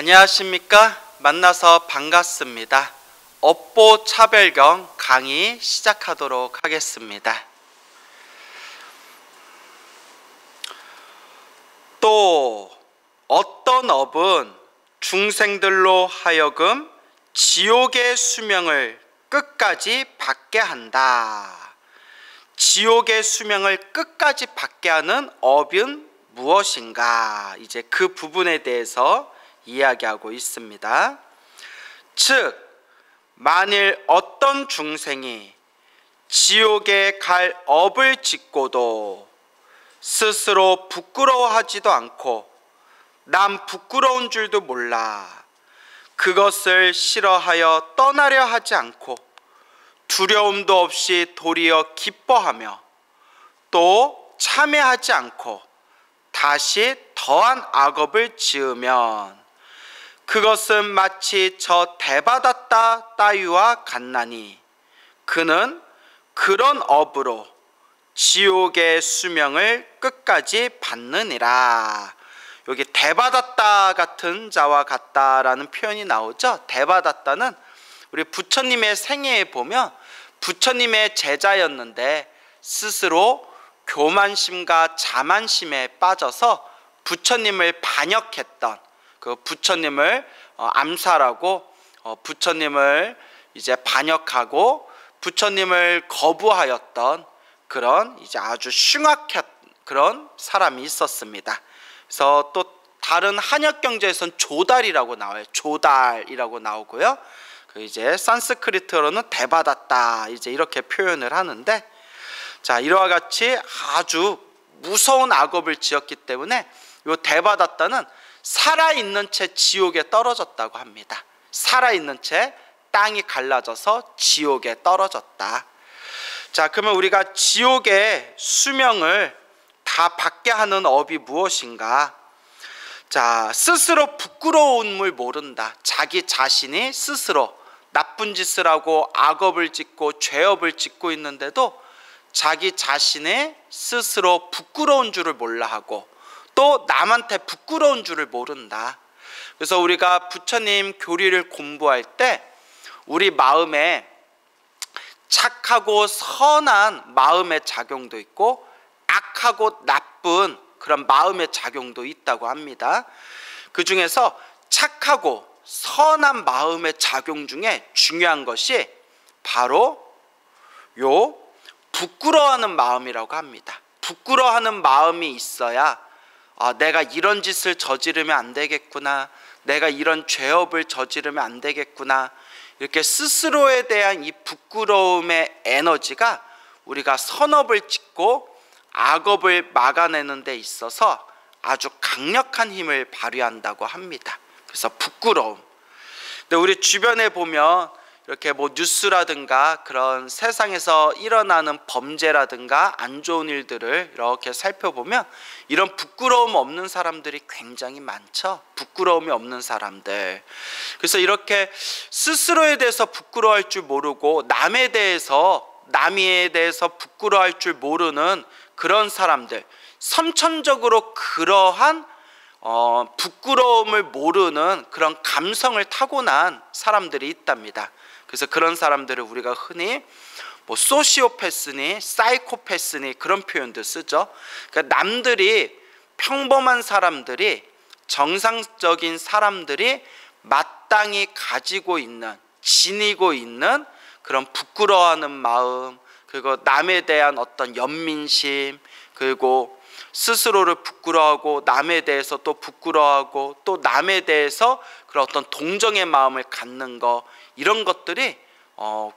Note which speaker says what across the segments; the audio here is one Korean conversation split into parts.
Speaker 1: 안녕하십니까? 만나서 반갑습니다. 업보 차별경 강의 시작하도록 하겠습니다. 또 어떤 업은 중생들로 하여금 지옥의 수명을 끝까지 받게 한다. 지옥의 수명을 끝까지 받게 하는 업은 무엇인가? 이제 그 부분에 대해서 이야기하고 있습니다. 즉, 만일 어떤 중생이 지옥에 갈 업을 짓고도 스스로 부끄러워하지도 않고 남 부끄러운 줄도 몰라 그것을 싫어하여 떠나려 하지 않고 두려움도 없이 도리어 기뻐하며 또 참회하지 않고 다시 더한 악업을 지으면 그것은 마치 저 대받았다 따위와 같나니 그는 그런 업으로 지옥의 수명을 끝까지 받느니라. 여기 대받았다 같은 자와 같다라는 표현이 나오죠. 대받았다는 우리 부처님의 생애에 보면 부처님의 제자였는데 스스로 교만심과 자만심에 빠져서 부처님을 반역했던, 그 부처님을 암살하고 부처님을 이제 반역하고 부처님을 거부하였던 그런 이제 아주 흉악한 그런 사람이 있었습니다. 그래서 또 다른 한역 경제에서는 조달이라고 나와요. 조달이라고 나오고요. 그 이제 산스크리트어로는 대받았다 이제 이렇게 표현을 하는데, 자, 이와 같이 아주 무서운 악업을 지었기 때문에 이 대받았다는 살아있는 채 지옥에 떨어졌다고 합니다. 살아있는 채 땅이 갈라져서 지옥에 떨어졌다. 자, 그러면 우리가 지옥의 수명을 다 받게 하는 업이 무엇인가? 자, 스스로 부끄러움을 모른다. 자기 자신이 스스로 나쁜 짓을 하고 악업을 짓고 죄업을 짓고 있는데도 자기 자신의 스스로 부끄러운 줄을 몰라 하고 또 남한테 부끄러운 줄을 모른다. 그래서 우리가 부처님 교리를 공부할 때 우리 마음에 착하고 선한 마음의 작용도 있고 악하고 나쁜 그런 마음의 작용도 있다고 합니다. 그 중에서 착하고 선한 마음의 작용 중에 중요한 것이 바로 요 부끄러워하는 마음이라고 합니다. 부끄러워하는 마음이 있어야 내가 이런 짓을 저지르면 안 되겠구나, 내가 이런 죄업을 저지르면 안 되겠구나, 이렇게 스스로에 대한 이 부끄러움의 에너지가 우리가 선업을 짓고 악업을 막아내는 데 있어서 아주 강력한 힘을 발휘한다고 합니다. 그래서 부끄러움. 근데 우리 주변에 보면 이렇게 뭐 뉴스라든가 그런 세상에서 일어나는 범죄라든가 안 좋은 일들을 이렇게 살펴보면 이런 부끄러움 없는 사람들이 굉장히 많죠. 부끄러움이 없는 사람들. 그래서 이렇게 스스로에 대해서 부끄러워할 줄 모르고 남에 대해서 부끄러워할 줄 모르는 그런 사람들, 선천적으로 그러한 부끄러움을 모르는 그런 감성을 타고난 사람들이 있답니다. 그래서 그런 사람들을 우리가 흔히 뭐 소시오패스니 사이코패스니 그런 표현도 쓰죠. 그러니까 남들이, 평범한 사람들이, 정상적인 사람들이 마땅히 가지고 있는, 지니고 있는 그런 부끄러워하는 마음, 그리고 남에 대한 어떤 연민심, 그리고 스스로를 부끄러워하고 남에 대해서 또 부끄러워하고 또 남에 대해서 그런 어떤 동정의 마음을 갖는 거, 이런 것들이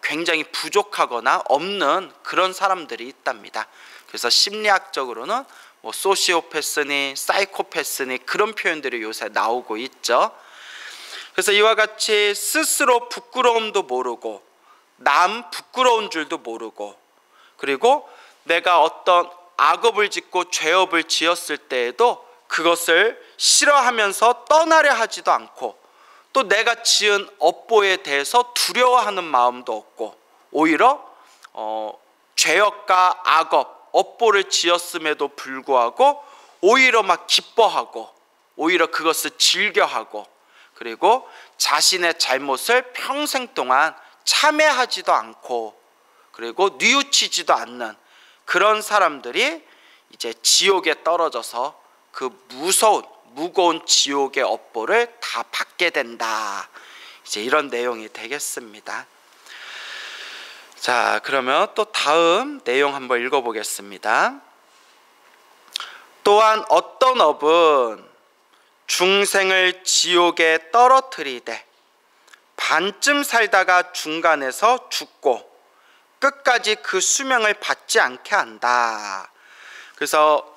Speaker 1: 굉장히 부족하거나 없는 그런 사람들이 있답니다. 그래서 심리학적으로는 뭐 소시오패스니 사이코패스니 그런 표현들이 요새 나오고 있죠. 그래서 이와 같이 스스로 부끄러움도 모르고 남 부끄러운 줄도 모르고, 그리고 내가 어떤 악업을 짓고 죄업을 지었을 때에도 그것을 싫어하면서 떠나려 하지도 않고 또 내가 지은 업보에 대해서 두려워하는 마음도 없고 오히려 죄업과 악업, 업보를 지었음에도 불구하고 오히려 막 기뻐하고 오히려 그것을 즐겨하고 그리고 자신의 잘못을 평생 동안 참회하지도 않고 그리고 뉘우치지도 않는 그런 사람들이 이제 지옥에 떨어져서 그 무거운 지옥의 업보를 다 받게 된다. 이제 이런 내용이 되겠습니다. 자, 그러면 또 다음 내용 한번 읽어보겠습니다. 또한 어떤 업은 중생을 지옥에 떨어뜨리되 반쯤 살다가 중간에서 죽고 끝까지 그 수명을 받지 않게 한다. 그래서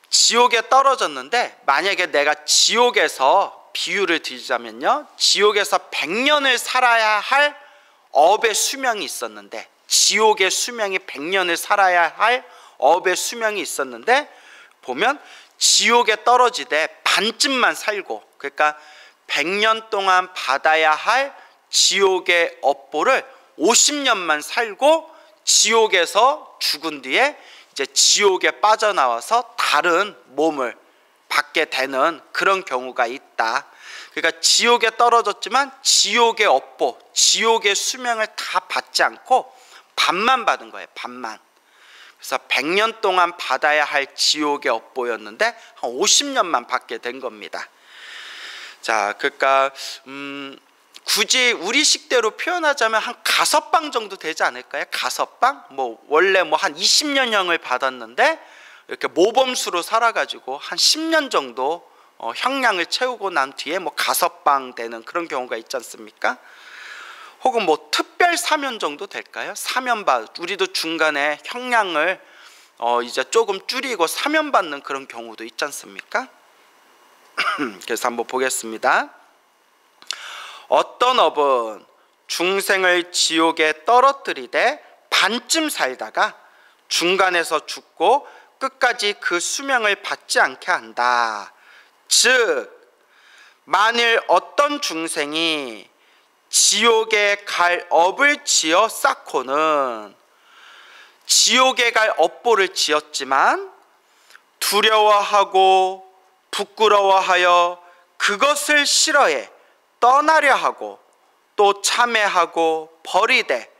Speaker 1: 지옥에 떨어졌는데 만약에 내가 지옥에서 비유를 드리자면요, 지옥에서 100년을 살아야 할 업의 수명이 있었는데, 지옥의 수명이 100년을 살아야 할 업의 수명이 있었는데, 보면 지옥에 떨어지되 반쯤만 살고, 그러니까 100년 동안 받아야 할 지옥의 업보를 50년만 살고 지옥에서 죽은 뒤에 이제 지옥에 빠져나와서 다른 몸을 받게 되는 그런 경우가 있다. 그러니까 지옥에 떨어졌지만 지옥의 업보, 지옥의 수명을 다 받지 않고 반만 받은 거예요. 반만. 그래서 100년 동안 받아야 할 지옥의 업보였는데 한 50년만 받게 된 겁니다. 자, 그러니까 굳이 우리 식대로 표현하자면 한 가석방 정도 되지 않을까요? 가석방? 뭐 원래 뭐 한 20년형을 받았는데 이렇게 모범수로 살아가지고 한 10년 정도 형량을 채우고 난 뒤에 뭐 가석방 되는 그런 경우가 있지 않습니까? 혹은 뭐 특별 사면 정도 될까요? 사면받, 우리도 중간에 형량을 이제 조금 줄이고 사면받는 그런 경우도 있지 않습니까? 그래서 한번 보겠습니다. 어떤 업은 중생을 지옥에 떨어뜨리되 반쯤 살다가 중간에서 죽고 끝까지 그 수명을 받지 않게 한다. 즉 만일 어떤 중생이 지옥에 갈 업을 지어 쌓고는 지옥에 갈 업보를 지었지만 두려워하고 부끄러워하여 그것을 싫어해 떠나려 하고 또 참회하고 버리되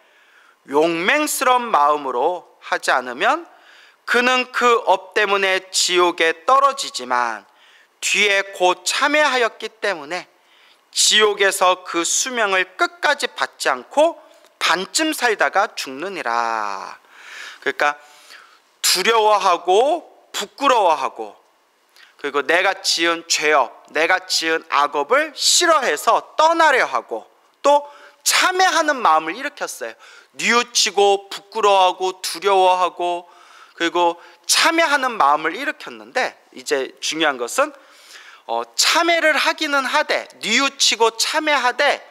Speaker 1: 용맹스러운 마음으로 하지 않으면 그는 그 업 때문에 지옥에 떨어지지만 뒤에 곧 참회하였기 때문에 지옥에서 그 수명을 끝까지 받지 않고 반쯤 살다가 죽느니라. 그러니까 두려워하고 부끄러워하고 그리고 내가 지은 죄업, 내가 지은 악업을 싫어해서 떠나려 하고 또 참회하는 마음을 일으켰어요. 뉘우치고 부끄러워하고 두려워하고 그리고 참회하는 마음을 일으켰는데 이제 중요한 것은 참회를 하기는 하되 뉘우치고 참회하되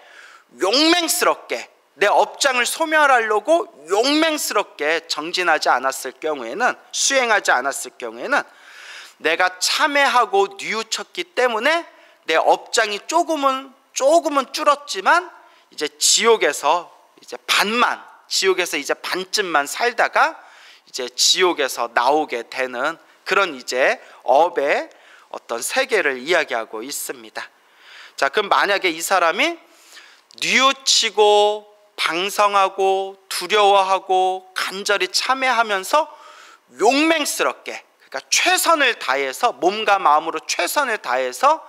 Speaker 1: 용맹스럽게 내 업장을 소멸하려고 용맹스럽게 정진하지 않았을 경우에는, 수행하지 않았을 경우에는 내가 참회하고 뉘우쳤기 때문에 내 업장이 조금은 줄었지만 이제 지옥에서 이제 반만, 지옥에서 이제 반쯤만 살다가 이제 지옥에서 나오게 되는 그런 이제 업의 어떤 세계를 이야기하고 있습니다. 자, 그럼 만약에 이 사람이 뉘우치고 방성하고 두려워하고 간절히 참회하면서 용맹스럽게, 그러니까 최선을 다해서 몸과 마음으로 최선을 다해서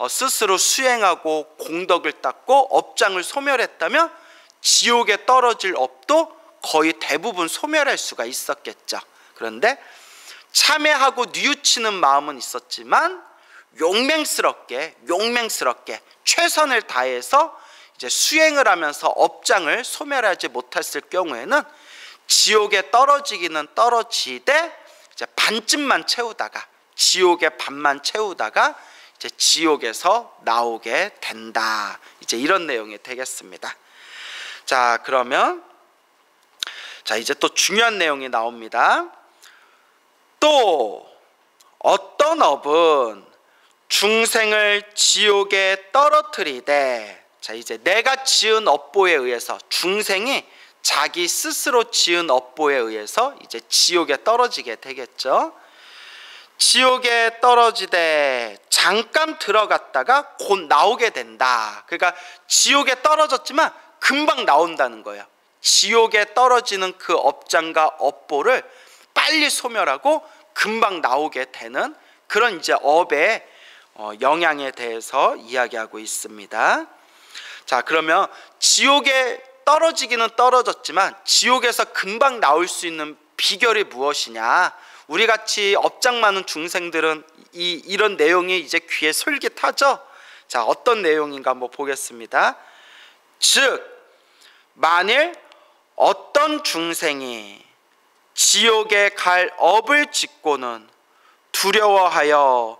Speaker 1: 스스로 수행하고 공덕을 닦고 업장을 소멸했다면 지옥에 떨어질 업도 거의 대부분 소멸할 수가 있었겠죠. 그런데 참회하고 뉘우치는 마음은 있었지만 용맹스럽게 최선을 다해서 이제 수행을 하면서 업장을 소멸하지 못했을 경우에는 지옥에 떨어지기는 떨어지되 이제 반쯤만 채우다가, 지옥의 반만 채우다가 이제 지옥에서 나오게 된다. 이제 이런 내용이 되겠습니다. 자, 그러면 이제 또 중요한 내용이 나옵니다. 또 어떤 업은 중생을 지옥에 떨어뜨리되, 자, 이제 내가 지은 업보에 의해서, 중생이 자기 스스로 지은 업보에 의해서 이제 지옥에 떨어지게 되겠죠. 지옥에 떨어지되 잠깐 들어갔다가 곧 나오게 된다. 그러니까 지옥에 떨어졌지만 금방 나온다는 거예요. 지옥에 떨어지는 그 업장과 업보를 빨리 소멸하고 금방 나오게 되는 그런 이제 업의 영향에 대해서 이야기하고 있습니다. 자, 그러면 지옥에 떨어지기는 떨어졌지만 지옥에서 금방 나올 수 있는 비결이 무엇이냐? 우리 같이 업장 많은 중생들은 이런 내용이 이제 귀에 솔깃하죠? 자, 어떤 내용인가 한번 보겠습니다. 즉, 만일 어떤 중생이 지옥에 갈 업을 짓고는 두려워하여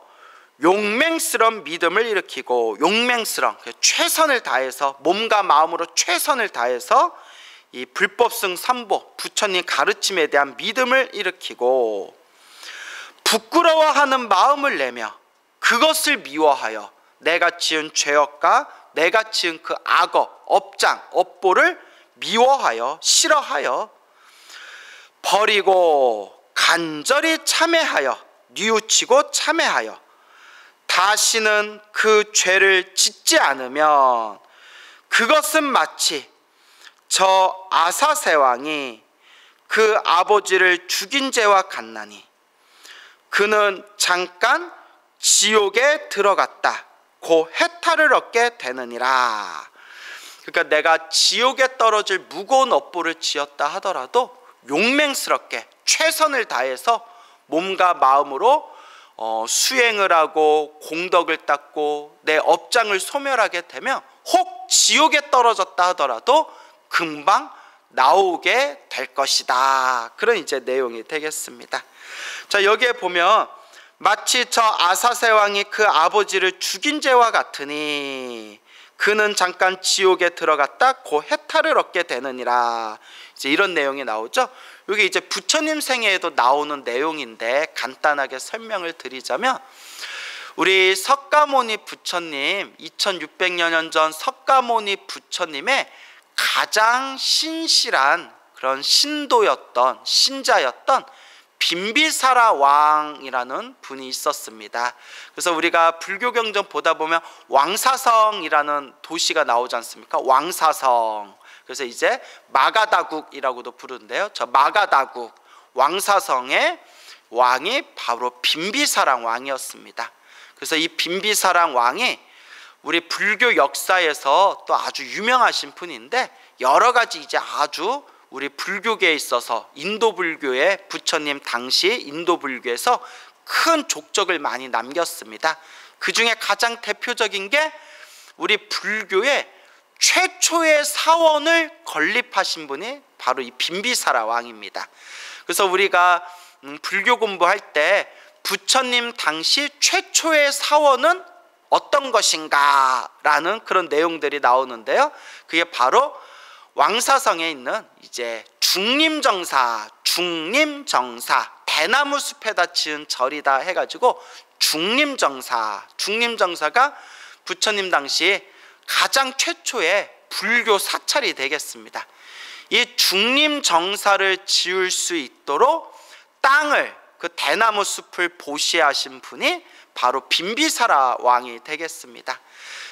Speaker 1: 용맹스러운 믿음을 일으키고, 용맹스러운 최선을 다해서, 몸과 마음으로 최선을 다해서 이 불법승 삼보 부처님 가르침에 대한 믿음을 일으키고 부끄러워하는 마음을 내며 그것을 미워하여 내가 지은 죄업과 내가 지은 그 악업, 업장, 업보를 미워하여 싫어하여 버리고 간절히 참회하여 뉘우치고 참회하여 다시는 그 죄를 짓지 않으면 그것은 마치 저 아사세 왕이 그 아버지를 죽인 죄와 같나니 그는 잠깐 지옥에 들어갔다 고 해탈을 얻게 되느니라. 그러니까 내가 지옥에 떨어질 무거운 업보를 지었다 하더라도 용맹스럽게 최선을 다해서 몸과 마음으로 수행을 하고 공덕을 닦고 내 업장을 소멸하게 되면 혹 지옥에 떨어졌다 하더라도 금방 나오게 될 것이다. 그런 이제 내용이 되겠습니다. 자, 여기에 보면 마치 저 아사세 왕이 그 아버지를 죽인 죄와 같으니 그는 잠깐 지옥에 들어갔다 고 해탈을 얻게 되느니라. 이제 이런 내용이 나오죠. 이게 이제 부처님 생애에도 나오는 내용인데 간단하게 설명을 드리자면, 우리 석가모니 부처님 2600년 전 석가모니 부처님의 가장 신실한 그런 신도였던 신자였던 빈비사라 왕이라는 분이 있었습니다. 그래서 우리가 불교 경전 보다 보면 왕사성이라는 도시가 나오지 않습니까? 왕사성. 그래서 이제 마가다국이라고도 부르는데요. 저 마가다국 왕사성의 왕이 바로 빈비사랑 왕이었습니다. 그래서 이 빈비사랑 왕이 우리 불교 역사에서 또 아주 유명하신 분인데, 여러 가지 이제 아주 우리 불교계에 있어서 인도 불교의 부처님 당시 인도 불교에서 큰 족적을 많이 남겼습니다. 그 중에 가장 대표적인 게 우리 불교의 최초의 사원을 건립하신 분이 바로 이 빈비사라 왕입니다. 그래서 우리가 불교 공부할 때 부처님 당시 최초의 사원은 어떤 것인가 라는 그런 내용들이 나오는데요. 그게 바로 왕사성에 있는 이제 중림정사 대나무 숲에다 지은 절이다 해가지고 중림정사가 부처님 당시 가장 최초의 불교 사찰이 되겠습니다. 이 중림정사를 지을 수 있도록 땅을, 그 대나무 숲을 보시하신 분이 바로 빈비사라 왕이 되겠습니다.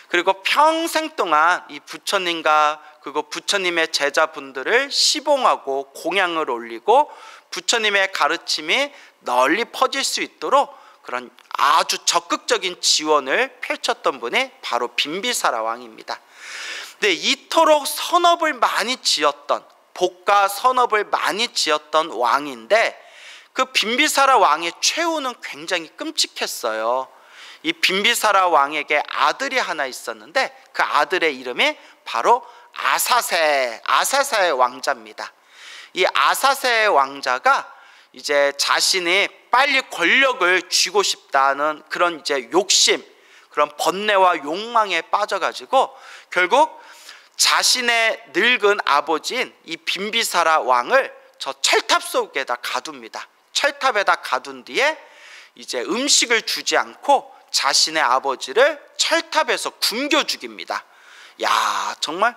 Speaker 1: 그리고 평생 동안 이 부처님과 그리고 부처님의 제자분들을 시봉하고 공양을 올리고 부처님의 가르침이 널리 퍼질 수 있도록 그런 아주 적극적인 지원을 펼쳤던 분이 바로 빈비사라 왕입니다. 근데 이토록 선업을 많이 지었던, 복가 선업을 많이 지었던 왕인데, 그 빈비사라 왕의 최후는 굉장히 끔찍했어요. 이 빈비사라 왕에게 아들이 하나 있었는데 그 아들의 이름이 바로 아사세 왕자입니다. 이 아사세 왕자가 이제 자신이 빨리 권력을 쥐고 싶다는 그런 이제 욕심, 그런 번뇌와 욕망에 빠져가지고 결국 자신의 늙은 아버지인 이 빈비사라 왕을 저 철탑 속에다 가둡니다. 철탑에다 가둔 뒤에 이제 음식을 주지 않고 자신의 아버지를 철탑에서 굶겨 죽입니다. 야, 정말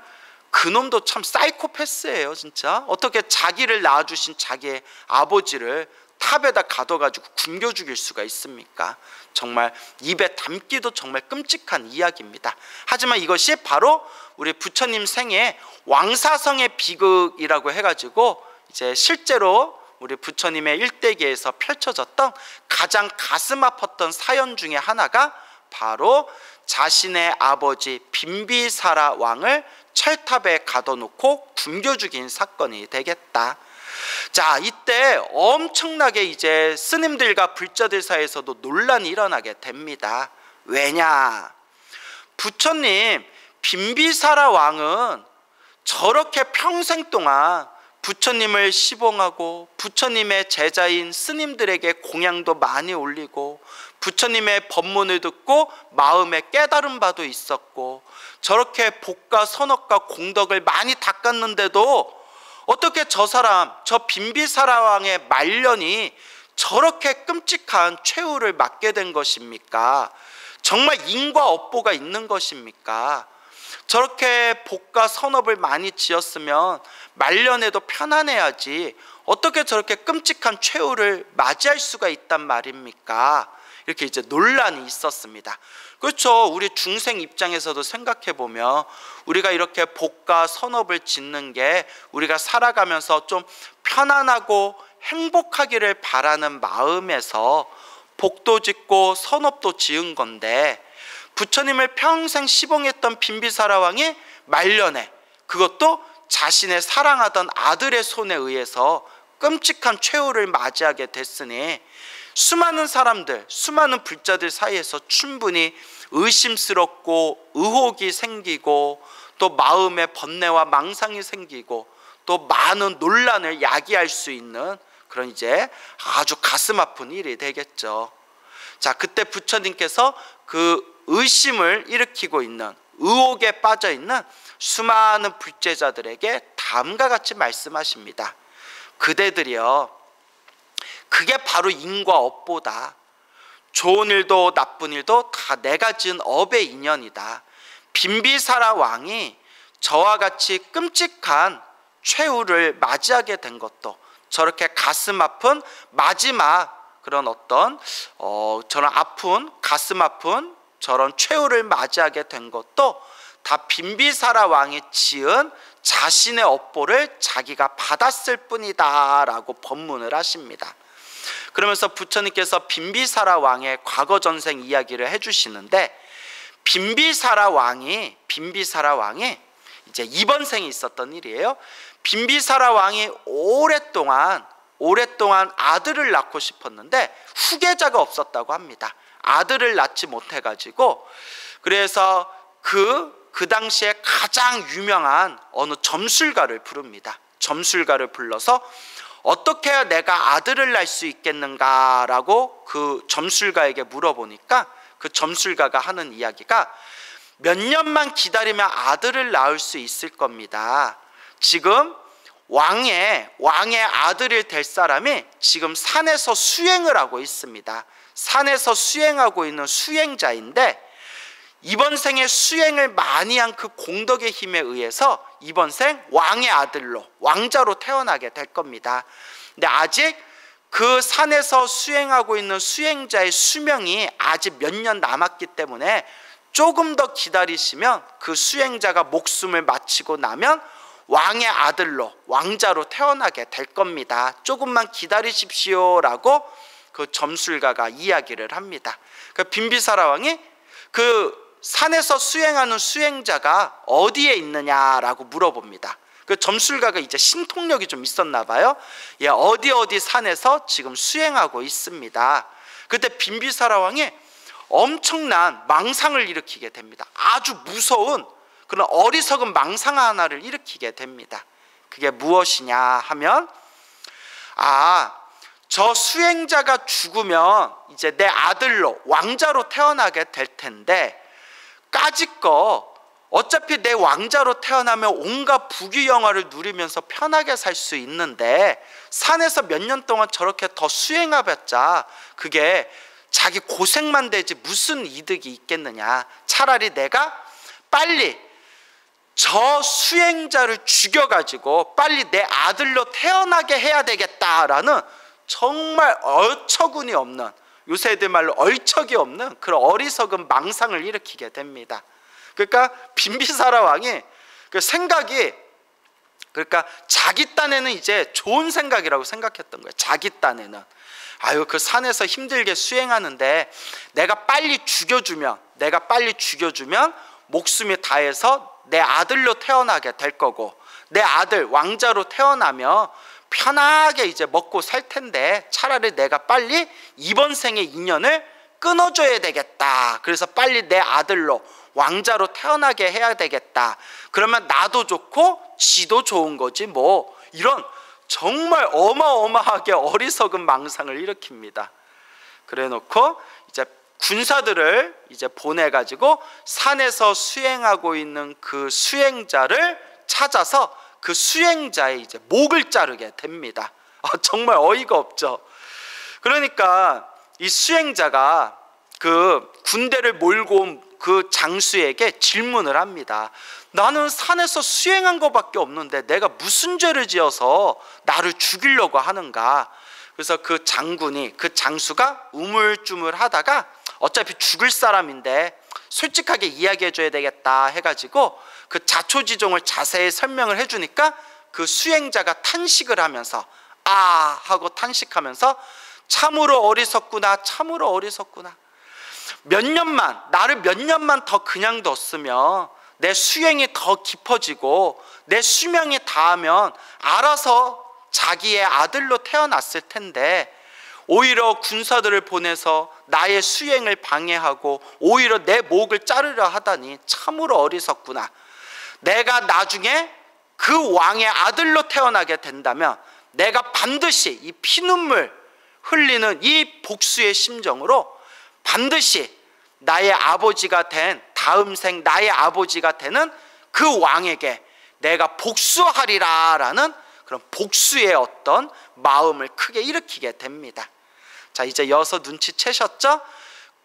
Speaker 1: 그놈도 참 사이코패스예요 진짜. 어떻게 자기를 낳아주신 자기의 아버지를 탑에다 가둬가지고 굶겨 죽일 수가 있습니까? 정말 입에 담기도 정말 끔찍한 이야기입니다. 하지만 이것이 바로 우리 부처님 생애 왕사성의 비극이라고 해가지고 이제 실제로 우리 부처님의 일대기에서 펼쳐졌던 가장 가슴 아팠던 사연 중에 하나가 바로 자신의 아버지 빈비사라 왕을 철탑에 가둬놓고 굶겨 죽인 사건이 되겠다. 자, 이때 엄청나게 이제 스님들과 불자들 사이에서도 논란이 일어나게 됩니다. 왜냐? 부처님 빈비사라 왕은 저렇게 평생 동안 부처님을 시봉하고 부처님의 제자인 스님들에게 공양도 많이 올리고 부처님의 법문을 듣고 마음에 깨달은 바도 있었고 저렇게 복과 선업과 공덕을 많이 닦았는데도 어떻게 저 사람, 저 빈비사라 왕의 말년이 저렇게 끔찍한 최후를 맞게 된 것입니까? 정말 인과 업보가 있는 것입니까? 저렇게 복과 선업을 많이 지었으면 말년에도 편안해야지 어떻게 저렇게 끔찍한 최후를 맞이할 수가 있단 말입니까? 이렇게 이제 논란이 있었습니다. 그렇죠. 우리 중생 입장에서도 생각해 보면 우리가 이렇게 복과 선업을 짓는 게 우리가 살아가면서 좀 편안하고 행복하기를 바라는 마음에서 복도 짓고 선업도 지은 건데 부처님을 평생 시봉했던 빈비사라 왕이 말년에 그것도 자신의 사랑하던 아들의 손에 의해서 끔찍한 최후를 맞이하게 됐으니 수많은 사람들, 수많은 불자들 사이에서 충분히 의심스럽고 의혹이 생기고 또 마음에 번뇌와 망상이 생기고 또 많은 논란을 야기할 수 있는 그런 이제 아주 가슴 아픈 일이 되겠죠. 자, 그때 부처님께서 그 의심을 일으키고 있는 의혹에 빠져 있는 수많은 불제자들에게 다음과 같이 말씀하십니다. 그대들이여, 그게 바로 인과 업보다. 좋은 일도 나쁜 일도 다 내가 지은 업의 인연이다. 빈비사라 왕이 저와 같이 끔찍한 최후를 맞이하게 된 것도 저렇게 가슴 아픈 마지막 그런 어떤 저런 아픈 가슴 아픈 저런 최후를 맞이하게 된 것도 다 빈비사라 왕이 지은 자신의 업보를 자기가 받았을 뿐이다 라고 법문을 하십니다. 그러면서 부처님께서 빈비사라 왕의 과거 전생 이야기를 해주시는데 빈비사라 왕이 이제 이번 생에 있었던 일이에요. 빈비사라 왕이 오랫동안 아들을 낳고 싶었는데 후계자가 없었다고 합니다. 아들을 낳지 못해가지고 그래서 그 당시에 가장 유명한 어느 점술가를 부릅니다. 점술가를 불러서 어떻게 해야 내가 아들을 낳을 수 있겠는가라고 그 점술가에게 물어보니까 그 점술가가 하는 이야기가 몇 년만 기다리면 아들을 낳을 수 있을 겁니다. 지금 왕의 아들이 될 사람이 지금 산에서 수행을 하고 있습니다. 산에서 수행하고 있는 수행자인데 이번 생에 수행을 많이 한 그 공덕의 힘에 의해서 이번 생 왕의 아들로 왕자로 태어나게 될 겁니다. 근데 아직 그 산에서 수행하고 있는 수행자의 수명이 아직 몇 년 남았기 때문에 조금 더 기다리시면 그 수행자가 목숨을 마치고 나면 왕의 아들로 왕자로 태어나게 될 겁니다. 조금만 기다리십시오 라고 그 점술가가 이야기를 합니다. 그 빈비사라 왕이 그 산에서 수행하는 수행자가 어디에 있느냐라고 물어봅니다. 그 점술가가 이제 신통력이 좀 있었나 봐요. 예, 어디 산에서 지금 수행하고 있습니다. 그때 빈비사라 왕이 엄청난 망상을 일으키게 됩니다. 아주 무서운 그런 어리석은 망상 하나를 일으키게 됩니다. 그게 무엇이냐 하면 저 수행자가 죽으면 이제 내 아들로 왕자로 태어나게 될 텐데 까짓거 어차피 내 왕자로 태어나면 온갖 부귀영화를 누리면서 편하게 살 수 있는데 산에서 몇 년 동안 저렇게 더 수행해봤자 그게 자기 고생만 되지 무슨 이득이 있겠느냐. 차라리 내가 빨리 저 수행자를 죽여가지고 빨리 내 아들로 태어나게 해야 되겠다라는 정말 어처구니 없는, 요새 애들 말로 얼척이 없는 그런 어리석은 망상을 일으키게 됩니다. 그러니까 빈비사라 왕이 그 생각이, 그러니까 자기 딴에는 이제 좋은 생각이라고 생각했던 거예요. 자기 딴에는 아유, 그 산에서 힘들게 수행하는데 내가 빨리 죽여주면 목숨이 다해서 내 아들로 태어나게 될 거고, 내 아들 왕자로 태어나면 편하게 이제 먹고 살 텐데 차라리 내가 빨리 이번 생의 인연을 끊어줘야 되겠다. 그래서 빨리 내 아들로 왕자로 태어나게 해야 되겠다. 그러면 나도 좋고 지도 좋은 거지 뭐. 이런 정말 어마어마하게 어리석은 망상을 일으킵니다. 그래 놓고 이제 군사들을 이제 보내가지고 산에서 수행하고 있는 그 수행자를 찾아서 그 수행자의 이제 목을 자르게 됩니다. 정말 어이가 없죠. 그러니까 이 수행자가 그 군대를 몰고 온 그 장수에게 질문을 합니다. 나는 산에서 수행한 것밖에 없는데 내가 무슨 죄를 지어서 나를 죽이려고 하는가. 그래서 그 장군이, 그 장수가 우물쭈물하다가 어차피 죽을 사람인데 솔직하게 이야기해 줘야 되겠다 해가지고 그 자초지종을 자세히 설명을 해주니까 그 수행자가 탄식을 하면서 아 하고 탄식하면서 참으로 어리석구나, 참으로 어리석구나. 나를 몇 년만 더 그냥 뒀으면 내 수행이 더 깊어지고 내 수명이 닿으면 알아서 자기의 아들로 태어났을 텐데 오히려 군사들을 보내서 나의 수행을 방해하고 오히려 내 목을 자르려 하다니 참으로 어리석구나. 내가 나중에 그 왕의 아들로 태어나게 된다면 내가 반드시 이 피눈물 흘리는 이 복수의 심정으로 반드시 나의 아버지가 된, 다음 생 나의 아버지가 되는 그 왕에게 내가 복수하리라 라는 그런 복수의 어떤 마음을 크게 일으키게 됩니다. 자, 이제 여서 눈치채셨죠?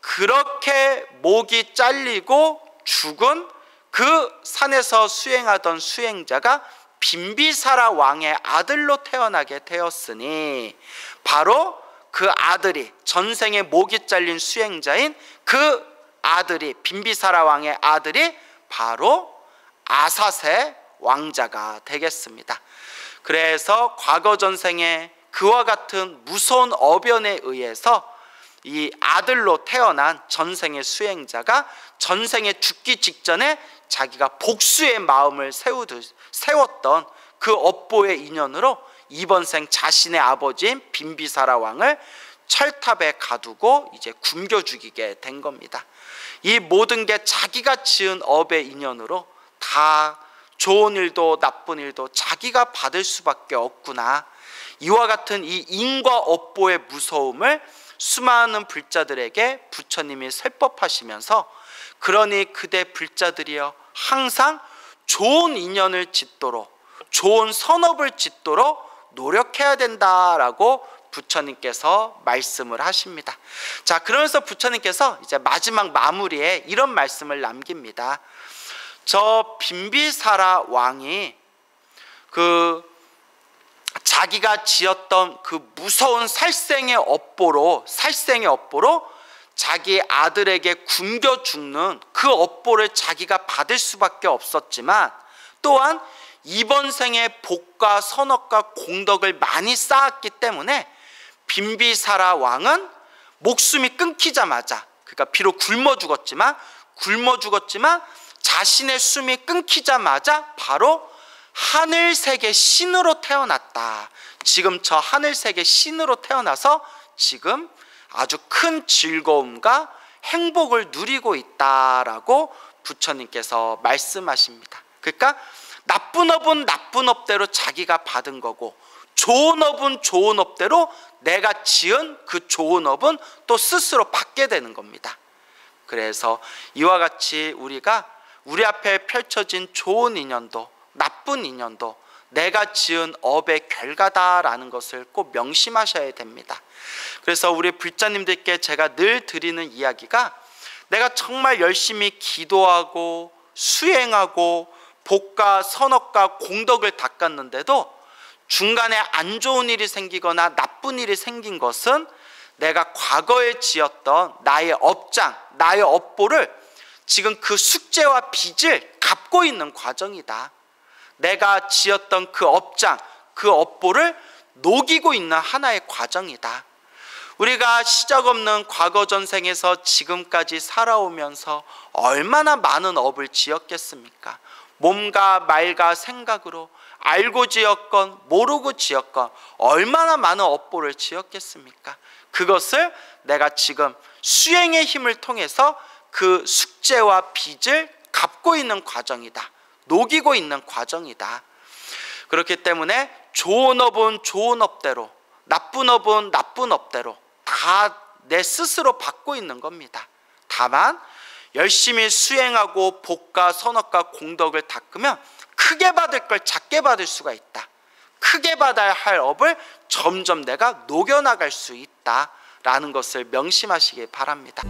Speaker 1: 그렇게 목이 잘리고 죽은 그 산에서 수행하던 수행자가 빈비사라 왕의 아들로 태어나게 되었으니 바로 그 아들이, 전생에 목이 잘린 수행자인 그 아들이, 빈비사라 왕의 아들이 바로 아사세 왕자가 되겠습니다. 그래서 과거 전생에 그와 같은 무서운 어변에 의해서 이 아들로 태어난 전생의 수행자가 전생에 죽기 직전에 자기가 복수의 마음을 세웠던 그 업보의 인연으로 이번 생 자신의 아버지인 빈비사라 왕을 철탑에 가두고 이제 굶겨 죽이게 된 겁니다. 이 모든 게 자기가 지은 업의 인연으로 다 좋은 일도 나쁜 일도 자기가 받을 수밖에 없구나. 이와 같은 이 인과 업보의 무서움을 수많은 불자들에게 부처님이 설법하시면서 그러니 그대 불자들이여 항상 좋은 인연을 짓도록, 좋은 선업을 짓도록 노력해야 된다라고 부처님께서 말씀을 하십니다. 자, 그러면서 부처님께서 이제 마지막 마무리에 이런 말씀을 남깁니다. 저 빈비사라 왕이 그 자기가 지었던 그 무서운 살생의 업보로 자기 아들에게 굶겨 죽는 그 업보를 자기가 받을 수밖에 없었지만 또한 이번 생에 복과 선업과 공덕을 많이 쌓았기 때문에 빈비사라 왕은 목숨이 끊기자마자, 그러니까 비록 굶어 죽었지만 자신의 숨이 끊기자마자 바로 하늘세계 신으로 태어났다. 지금 저 하늘세계 신으로 태어나서 지금 아주 큰 즐거움과 행복을 누리고 있다라고 부처님께서 말씀하십니다. 그러니까 나쁜 업은 나쁜 업대로 자기가 받은 거고 좋은 업은 좋은 업대로 내가 지은 그 좋은 업은 또 스스로 받게 되는 겁니다. 그래서 이와 같이 우리가 우리 앞에 펼쳐진 좋은 인연도 나쁜 인연도 내가 지은 업의 결과다라는 것을 꼭 명심하셔야 됩니다. 그래서 우리 불자님들께 제가 늘 드리는 이야기가 내가 정말 열심히 기도하고 수행하고 복과 선업과 공덕을 닦았는데도 중간에 안 좋은 일이 생기거나 나쁜 일이 생긴 것은 내가 과거에 지었던 나의 업장, 나의 업보를 지금 그 숙제와 빚을 갚고 있는 과정이다. 내가 지었던 그 업장, 그 업보를 녹이고 있는 하나의 과정이다. 우리가 시작 없는 과거 전생에서 지금까지 살아오면서 얼마나 많은 업을 지었겠습니까? 몸과 말과 생각으로 알고 지었건 모르고 지었건 얼마나 많은 업보를 지었겠습니까? 그것을 내가 지금 수행의 힘을 통해서 그 숙제와 빚을 갚고 있는 과정이다. 녹이고 있는 과정이다. 그렇기 때문에 좋은 업은 좋은 업대로, 나쁜 업은 나쁜 업대로 다 내 스스로 받고 있는 겁니다. 다만 열심히 수행하고 복과 선업과 공덕을 닦으면 크게 받을 걸 작게 받을 수가 있다. 크게 받아야 할 업을 점점 내가 녹여나갈 수 있다라는 것을 명심하시기 바랍니다.